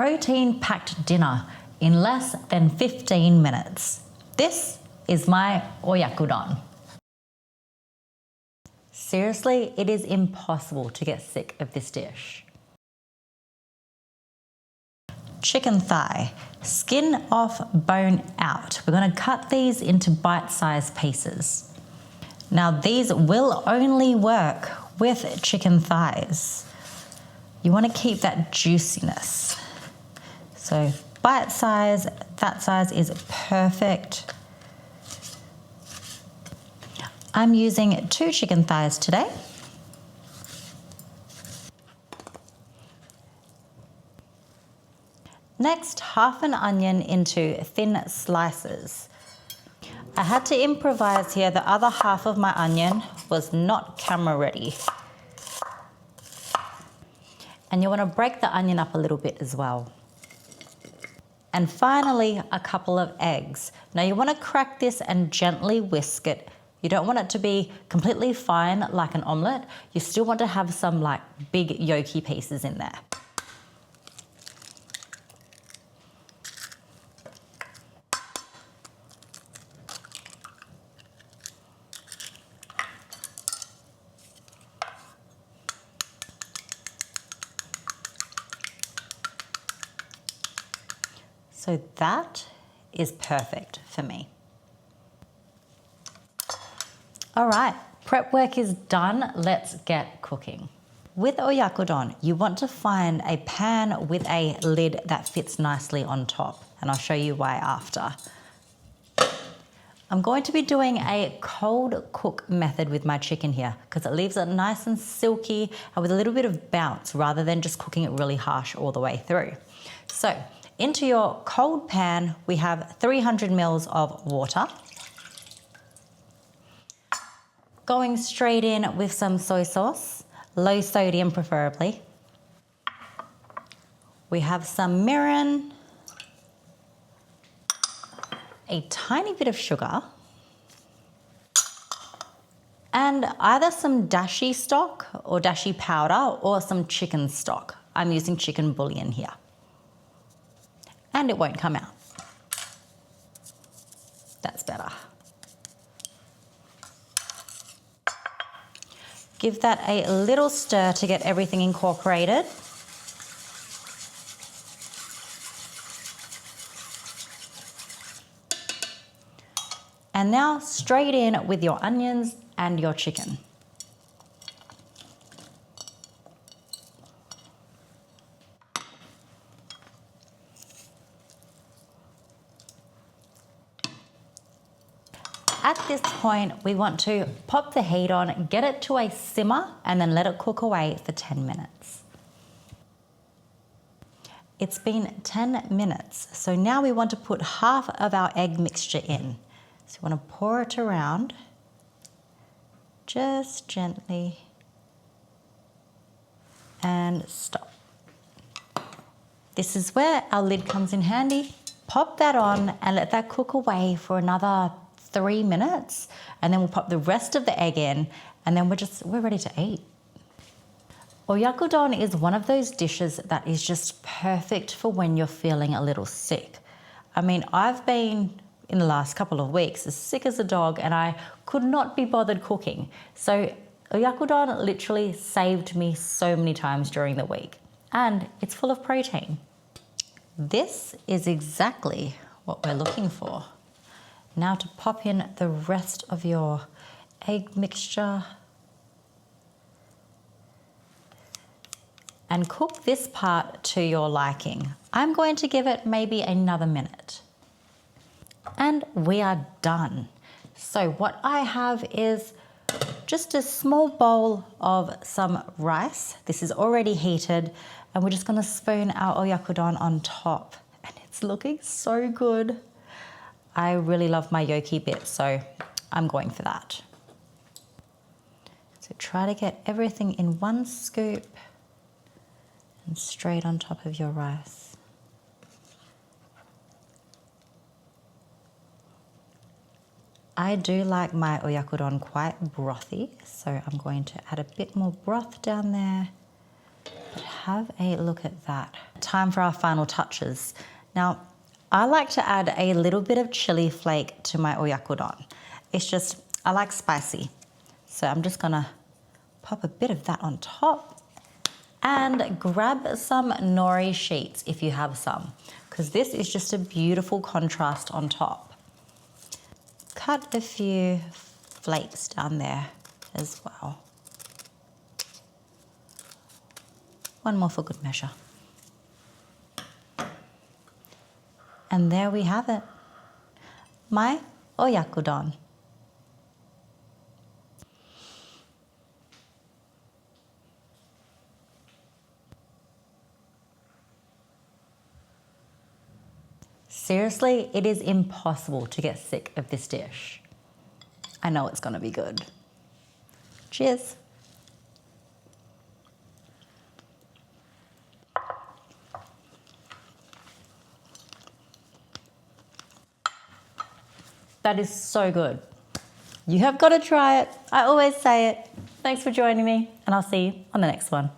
protein-packed dinner in less than 15 minutes. This is my Oyakudon. Seriously, it is impossible to get sick of this dish. Chicken thigh, skin off, bone out. We're going to cut these into bite-sized pieces. Now these will only work with chicken thighs. You want to keep that juiciness. So bite size, that size is perfect. I'm using 2 chicken thighs today. Next, half an onion into thin slices. I had to improvise here. The other half of my onion was not camera ready. And you want to break the onion up a little bit as well. And finally, a couple of eggs. Now you want to crack this and gently whisk it. You don't want it to be completely fine like an omelette. You still want to have some like big yolky pieces in there. So that is perfect for me. All right, prep work is done. Let's get cooking. With Oyakudon, you want to find a pan with a lid that fits nicely on top, and I'll show you why after. I'm going to be doing a cold cook method with my chicken here because it leaves it nice and silky and with a little bit of bounce rather than just cooking it really harsh all the way through. So into your cold pan, we have 300 mils of water. Going straight in with some soy sauce, low sodium preferably. We have some mirin, a tiny bit of sugar, and either some dashi stock or dashi powder or some chicken stock. I'm using chicken bullion here. And it won't come out. That's better. Give that a little stir to get everything incorporated. And now straight in with your onions and your chicken. At this point, we want to pop the heat on, get it to a simmer, and then let it cook away for 10 minutes. It's been 10 minutes, so now we want to put half of our egg mixture in. So you want to pour it around, just gently, and stop. This is where our lid comes in handy. Pop that on and let that cook away for another 3 minutes, and then we'll pop the rest of the egg in, and then we're ready to eat. Oyakudon is one of those dishes that is just perfect for when you're feeling a little sick. I mean, I've been in the last couple of weeks as sick as a dog and I could not be bothered cooking. So Oyakudon literally saved me so many times during the week, and it's full of protein. This is exactly what we're looking for. Now to pop in the rest of your egg mixture and cook this part to your liking. I'm going to give it maybe another minute. And we are done. So what I have is just a small bowl of some rice. This is already heated, and we're just gonna spoon our Oyakudon on top. And it's looking so good. I really love my yolky bit, so I'm going for that. So try to get everything in one scoop and straight on top of your rice. I do like my Oyakudon quite brothy, so I'm going to add a bit more broth down there. But have a look at that. Time for our final touches. Now, I like to add a little bit of chili flake to my oyakudon. It's just, I like spicy. So I'm just gonna pop a bit of that on top and grab some nori sheets if you have some, because this is just a beautiful contrast on top. Cut a few flakes down there as well. One more for good measure. And there we have it, my oyakudon. Seriously, it is impossible to get sick of this dish. I know it's gonna be good. Cheers. That is so good. You have got to try it. I always say it. Thanks for joining me, and I'll see you on the next one.